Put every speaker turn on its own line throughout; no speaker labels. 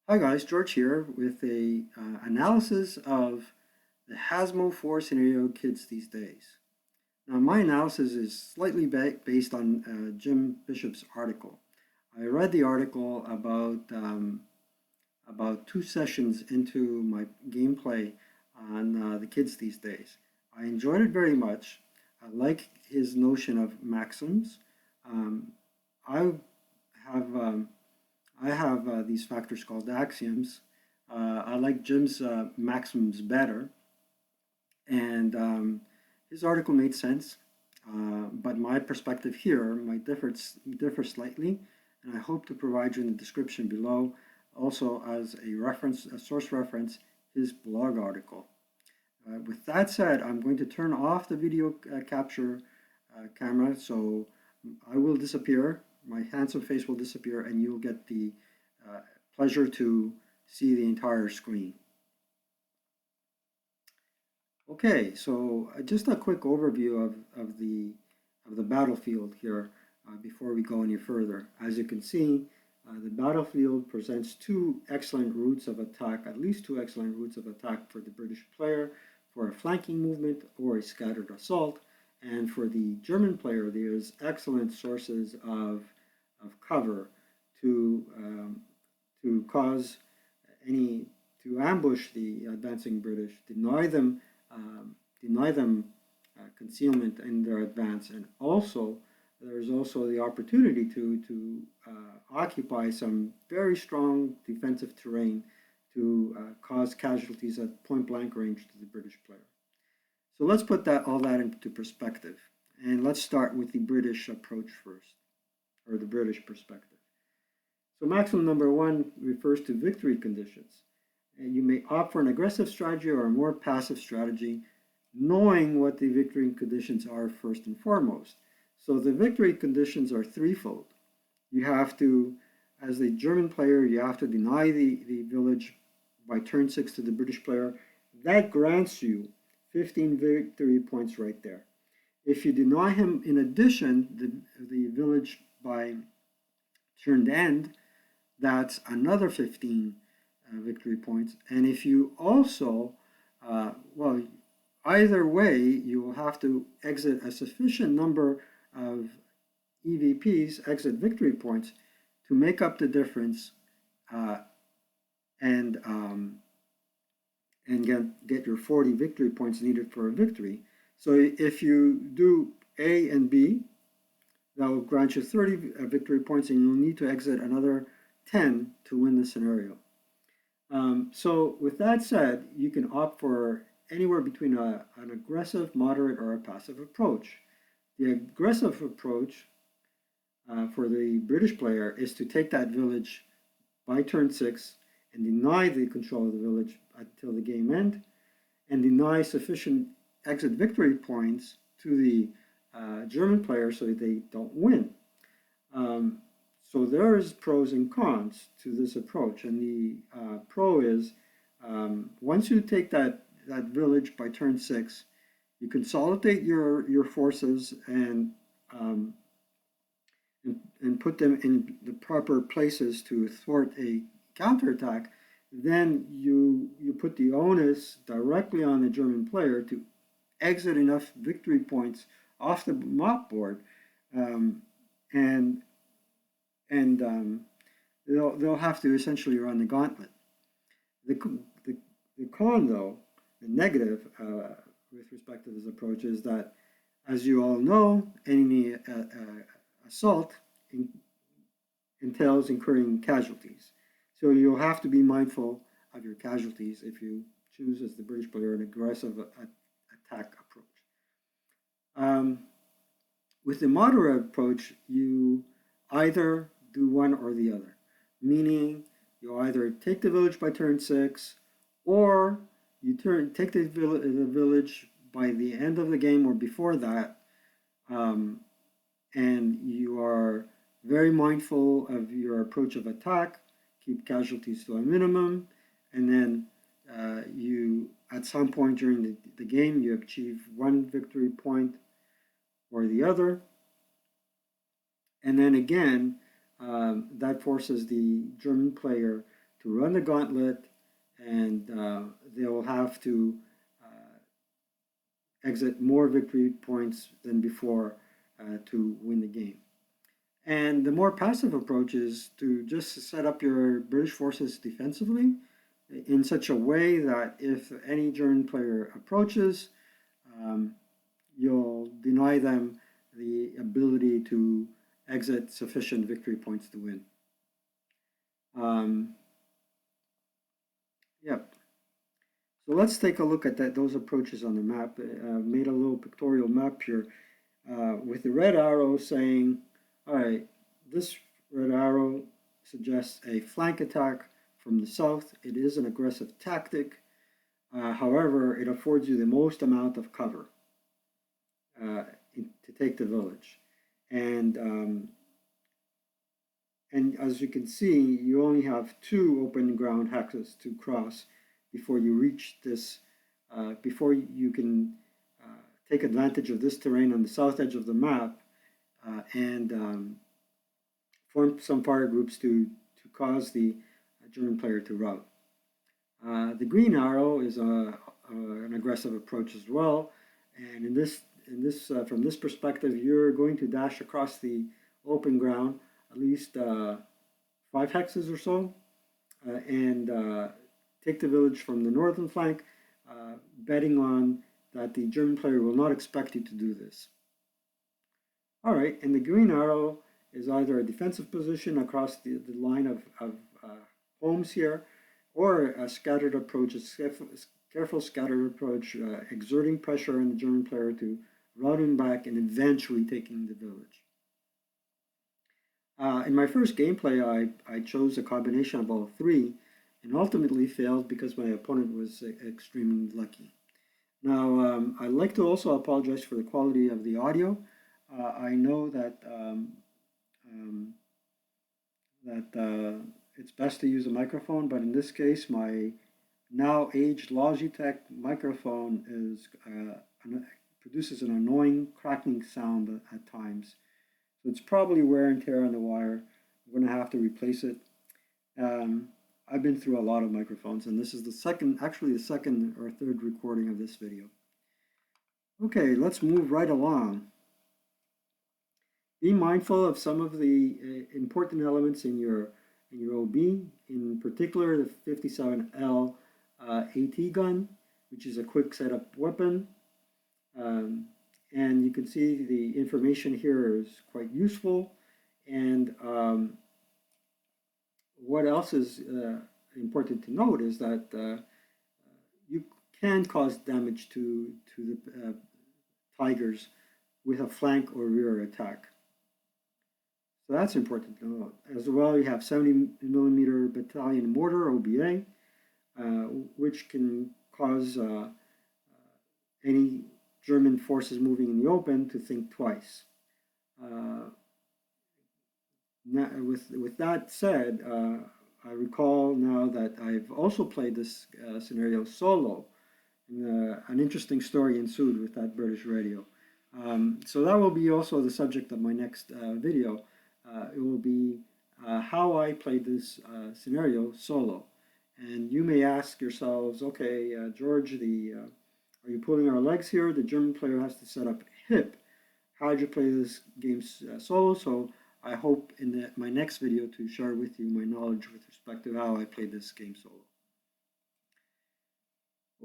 Hi guys, George here with a analysis of the Hazmo 4 scenario kids these days. Now my analysis is slightly based on Jim Bishop's article. I read the article about 2 sessions into my gameplay on the kids these days. I enjoyed it very much. I like his notion of maxims. Um, I have I have these factors called axioms. I like Jim's maxims better, and his article made sense. But my perspective here might differ slightly, and I hope to provide you in the description below, also as a reference, a source reference, his blog article. With that said, I'm going to turn off the video capture camera, so I will disappear, my handsome face will disappear, and you'll get the uh, pleasure to see the entire screen. Okay, so just a quick overview of the battlefield here before we go any further. As you can see, the battlefield presents two excellent routes of attack, at least two excellent routes of attack for the British player, for a flanking movement or a scattered assault. And for the German player, there's excellent sources of cover to cause any to ambush the advancing British, deny them concealment in their advance, and also there's also the opportunity to occupy some very strong defensive terrain to cause casualties at point blank range to the British player. So let's put all that into perspective, and let's start with the British approach first, or the British perspective. So maximum number one refers to victory conditions. And you may opt for an aggressive strategy or a more passive strategy, knowing what the victory conditions are first and foremost. So the victory conditions are threefold. You have to, as the German player, you have to deny the village by turn 6 to the British player. That grants you 15 victory points right there. If you deny him, in addition, the village by turn end, that's another 15 victory points. And if you also, well, either way, you will have to exit a sufficient number of EVPs, exit victory points, to make up the difference and get your 40 victory points needed for a victory. So if you do A and B, that will grant you 30 victory points, and you'll need to exit another 10 to win the scenario. So with that said, you can opt for anywhere between an aggressive, moderate, or a passive approach. The aggressive approach for the British player is to take that village by turn 6 and deny the control of the village until the game end, and deny sufficient exit victory points to the German player so that they don't win. So there's pros and cons to this approach, and the pro is once you take that village by turn 6, you consolidate your forces and put them in the proper places to thwart a counterattack. Then you put the onus directly on the German player to exit enough victory points off the map board, and they'll have to essentially run the gauntlet. The con, though, the negative with respect to this approach is that, as you all know, any assault entails incurring casualties. So you'll have to be mindful of your casualties if you choose, as the British player, an aggressive attack approach. With the moderate approach, you either do one or the other, meaning you either take the village by turn 6, or you take the village by the end of the game or before that, and you are very mindful of your approach of attack, keep casualties to a minimum, and then you, at some point during the game, you achieve one victory point or the other. And then again, that forces the German player run the gauntlet, and they will have to exit more victory points than before to win the game. And the more passive approach is to just set up your British forces defensively in such a way that if any German player approaches, you'll deny them the ability to exit sufficient victory points to win. Yep. So let's take a look at those approaches on the map. Made a little pictorial map here with the red arrow saying, all right, this red arrow suggests a flank attack from the south. It is an aggressive tactic. However, it affords you the most amount of cover to take the village. And as you can see, you only have 2 open ground hexes to cross before you reach this, before you can take advantage of this terrain on the south edge of the map and form some fire groups to cause the German player to rout. The green arrow is an aggressive approach as well, and from this perspective, you're going to dash across the open ground at least 5 hexes or so, and take the village from the northern flank, betting on that the German player will not expect you to do this. All right, and the green arrow is either a defensive position across the line of homes here, or a scattered approach, a careful scattered approach, exerting pressure on the German player to rout him back and eventually taking the village. In my first gameplay, I chose a combination of all 3 and ultimately failed because my opponent was extremely lucky. Now, I'd like to also apologize for the quality of the audio. I know that it's best to use a microphone, but in this case, my now aged Logitech microphone produces an annoying cracking sound at times. So it's probably wear and tear on the wire. I'm going to have to replace it. I've been through a lot of microphones, and this is the second or third recording of this video. Okay, let's move right along. Be mindful of some of the important elements in your OB, in particular the 57L AT gun, which is a quick setup weapon. And you can see the information here is quite useful. And what else is important to note is that you can cause damage to the Tigers with a flank or rear attack. So that's important to note. As well, you have 70mm battalion mortar, OBA, which can cause any German forces moving in the open to think twice. With that said, I recall now that I've also played this scenario solo, and an interesting story ensued with that British radio. So that will be also the subject of my next video. It will be how I played this scenario solo. And you may ask yourselves, okay, George, are you pulling our legs here? The German player has to set up hip. How did you play this game solo? So I hope in my next video to share with you my knowledge with respect to how I played this game solo.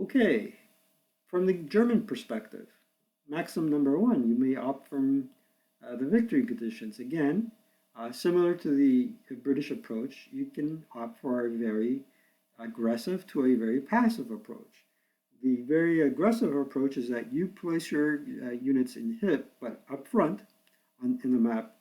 Okay, from the German perspective, maxim number 1, you may opt from the victory conditions. Again, similar to the British approach, you can opt for a very aggressive to a very passive approach. The very aggressive approach is that you place your units in hip, but up front in the map,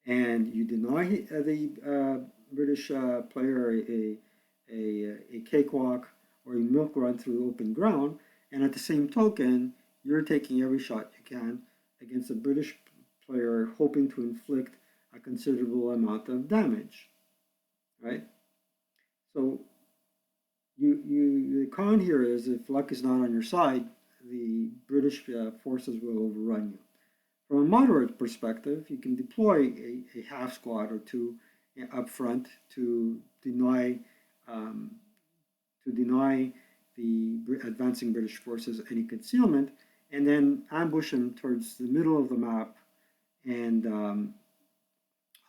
and you deny the British player a cakewalk or a milk run through open ground, and at the same token, you're taking every shot you can against the British player, hoping to inflict a considerable amount of damage, right? So the con here is if luck is not on your side, the British forces will overrun you. From a moderate perspective, you can deploy a half squad or 2 up front to deny um, the advancing British forces any concealment, and then ambush them towards the middle of the map and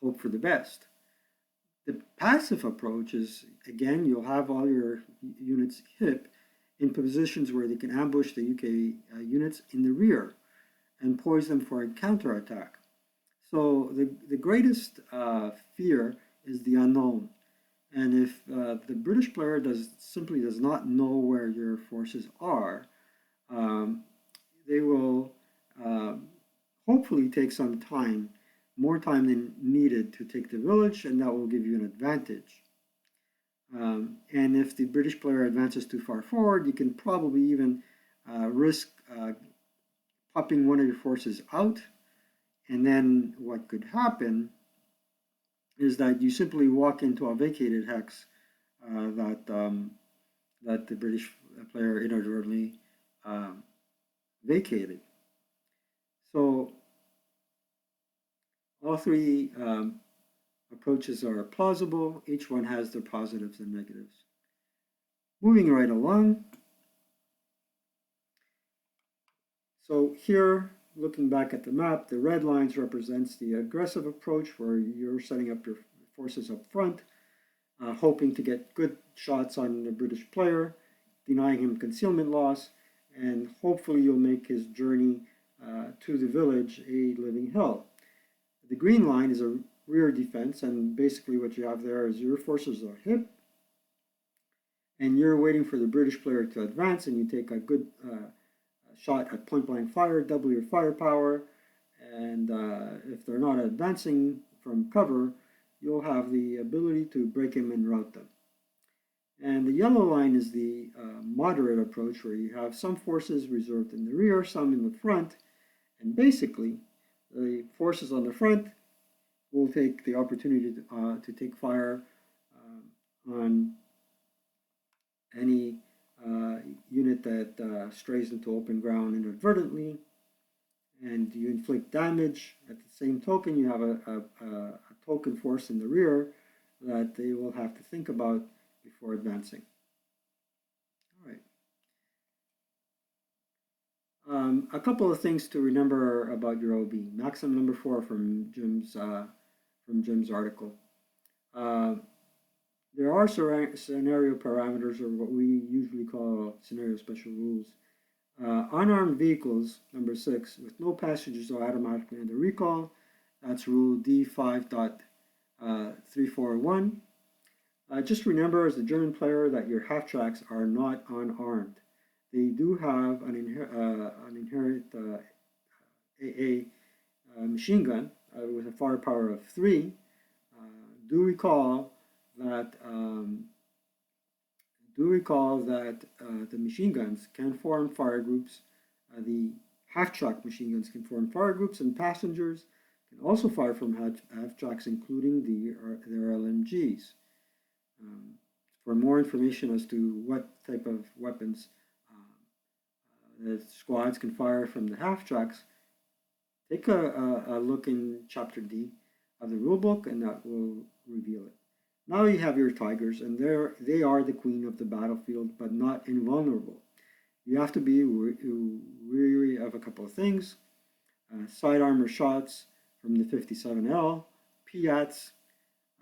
hope for the best. The passive approach is, again, you'll have all your units hit in positions where they can ambush the UK units in the rear and poise them for a counterattack. So the greatest fear is the unknown. And if the British player simply does not know where your forces are, um, they will hopefully take some time, more time than needed to take the village, and that will give you an advantage. And if the British player advances too far forward, you can probably even risk popping one of your forces out. And then what could happen is that you simply walk into a vacated hex that the British player inadvertently vacated. So all three approaches are plausible. Each one has their positives and negatives. Moving right along. So here, looking back at the map, the red lines represents the aggressive approach where you're setting up your forces up front, hoping to get good shots on the British player, denying him concealment loss, and hopefully you'll make his journey to the village a living hell. The green line is a rear defense, and basically what you have there is your forces are hit, and you're waiting for the British player to advance, and you take a good shot at point blank fire, double your firepower, and if they're not advancing from cover, you'll have the ability to break him and rout them. And the yellow line is the moderate approach, where you have some forces reserved in the rear, some in the front, and basically the forces on the front will take the opportunity to take fire on any unit that strays into open ground inadvertently, and you inflict damage. At the same token, you have a token force in the rear that they will have to think about before advancing. All right. A couple of things to remember about your OB. Maxim number 4 from Jim's article. There are scenario parameters, or what we usually call scenario special rules. Unarmed vehicles, number 6, with no passengers are automatically under recall. That's rule D5.341. Just remember, as a German player, that your half tracks are not unarmed. They do have an inherent AA machine gun with a firepower of 3. Do recall that the machine guns can form fire groups. The half-track machine guns can form fire groups, and passengers can also fire from half-tracks, including their LMGs. For more information as to what type of weapons the squads can fire from the half-tracks, take a look in Chapter D of the rulebook, and that will reveal it. Now you have your Tigers, and they are the queen of the battlefield, but not invulnerable. You have to be wary of a couple of things. Side armor shots from the 57L, Piats,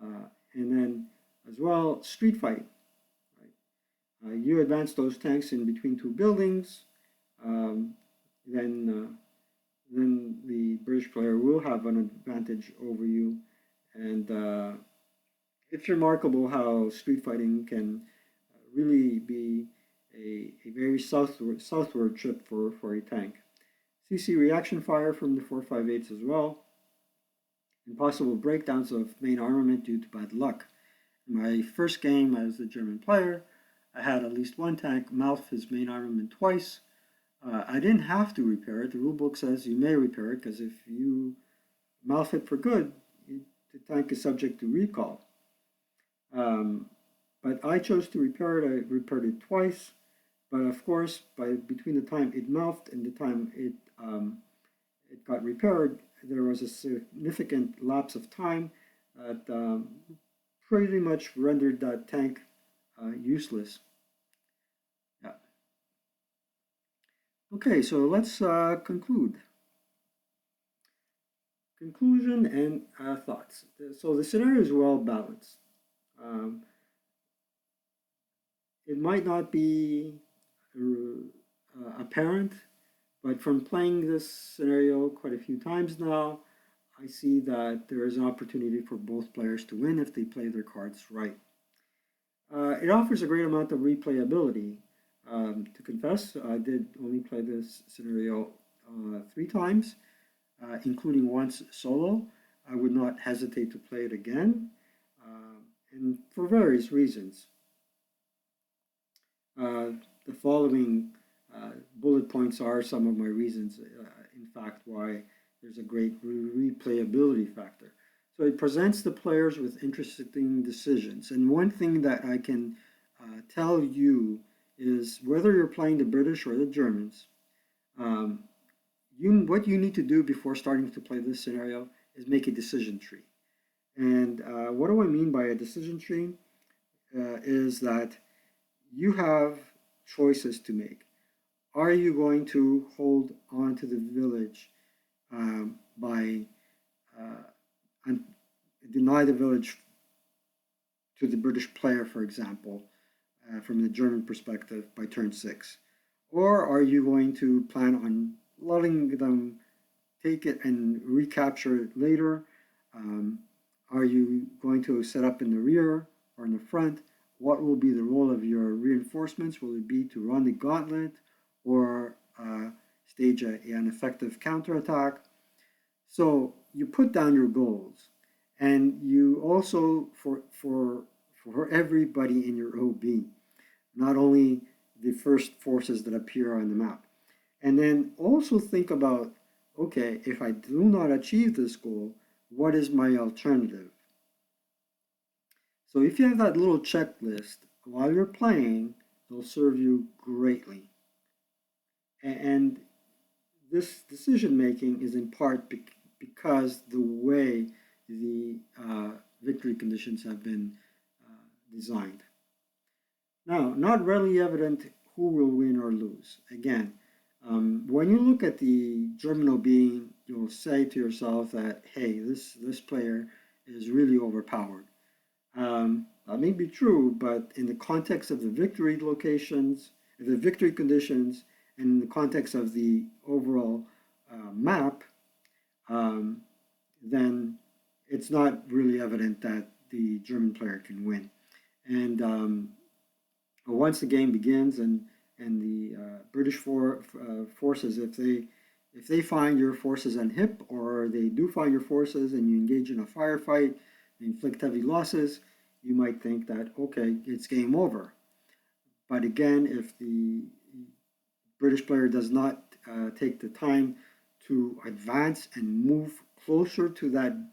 and then as well street fighting. Right? You advance those tanks in between two buildings, then the British player will have an advantage over you, and it's remarkable how street fighting can really be a very southward trip for a tank. CC reaction fire from the 458s as well, and possible breakdowns of main armament due to bad luck. In my first game as a German player, I had at least one tank mouth his main armament twice. I didn't have to repair it. The rulebook says you may repair it, because if you mouth it for good, the tank is subject to recall. But I chose to repair it. I repaired it twice, but of course, between the time it mouthed and the time it got repaired, there was a significant lapse of time that pretty much rendered that tank useless. Yeah. Okay, so let's conclude. Conclusion and thoughts. So the scenario is well balanced. Um, it might not be apparent, but from playing this scenario quite a few times now, I see that there is an opportunity for both players to win if they play their cards right. It offers a great amount of replayability. To confess, I did only play this scenario 3 times, including once solo. I would not hesitate to play it again, and for various reasons. Uh, the following bullet points are some of my reasons, in fact, why there's a great replayability factor. So it presents the players with interesting decisions. And one thing that I can tell you is whether you're playing the British or the Germans, um, what you need to do before starting to play this scenario is make a decision tree. And what do I mean by a decision tree? Is that you have choices to make. Are you going to hold on to the village by and deny the village to the British player, for example, from the German perspective by turn 6? Or are you going to plan on letting them take it and recapture it later? Um, are you going to set up in the rear or in the front? What will be the role of your reinforcements? Will it be to run the gauntlet or stage an effective counterattack? So you put down your goals, and you also for everybody in your OB, not only the first forces that appear on the map. And then also think about, okay, if I do not achieve this goal, what is my alternative? So if you have that little checklist while you're playing, they'll serve you greatly. And this decision making is in part because the way the victory conditions have been designed. Now, not readily evident who will win or lose. Again, when you look at the Germinal being, you'll say to yourself that, hey, this player is really overpowered. That may be true, but in the context of the victory locations, the victory conditions, and in the context of the overall map, um, then it's not really evident that the German player can win. And once the game begins and the British forces, if they find your forces unhip or they do find your forces and you engage in a firefight, inflict heavy losses, you might think that, okay, it's game over. But again, if the British player does not take the time to advance and move closer to the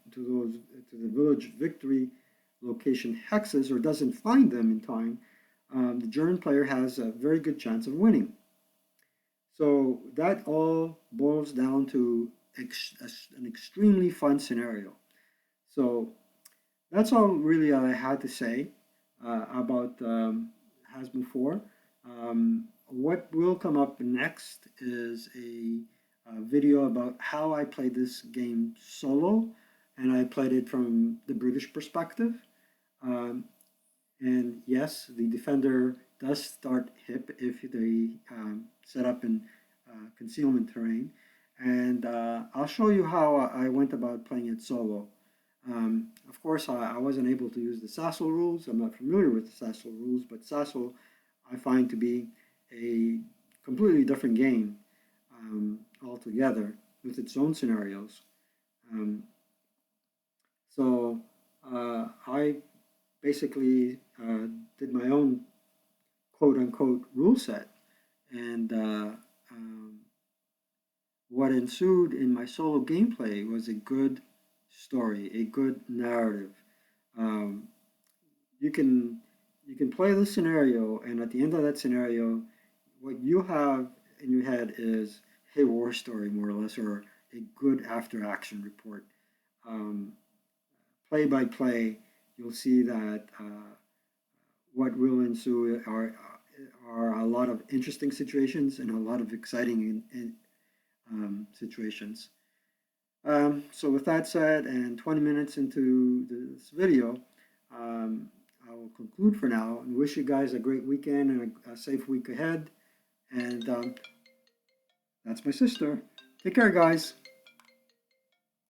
village victory location hexes or doesn't find them in time, the German player has a very good chance of winning. So that all boils down to an extremely fun scenario. So that's all really I had to say about Hazmo 4. What will come up next is a video about how I played this game solo, and I played it from the British perspective. Um, and yes, the defender does start hip if they set up in concealment terrain. And I'll show you how I went about playing it solo. Of course, I wasn't able to use the Sassel rules. I'm not familiar with the Sassel rules, but Sassel I find to be a completely different game altogether with its own scenarios. Um, I basically did my own quote unquote rule set, and what ensued in my solo gameplay was a good story, a good narrative. Um, you can you can play the scenario, and at the end of that scenario, what you have in your head is a war story, more or less, or a good after action report. Um, play by play, you'll see that what will ensue are a lot of interesting situations and a lot of exciting situations. So with that said, and 20 minutes into this video, I will conclude for now and wish you guys a great weekend and a safe week ahead. And that's my sister. Take care, guys.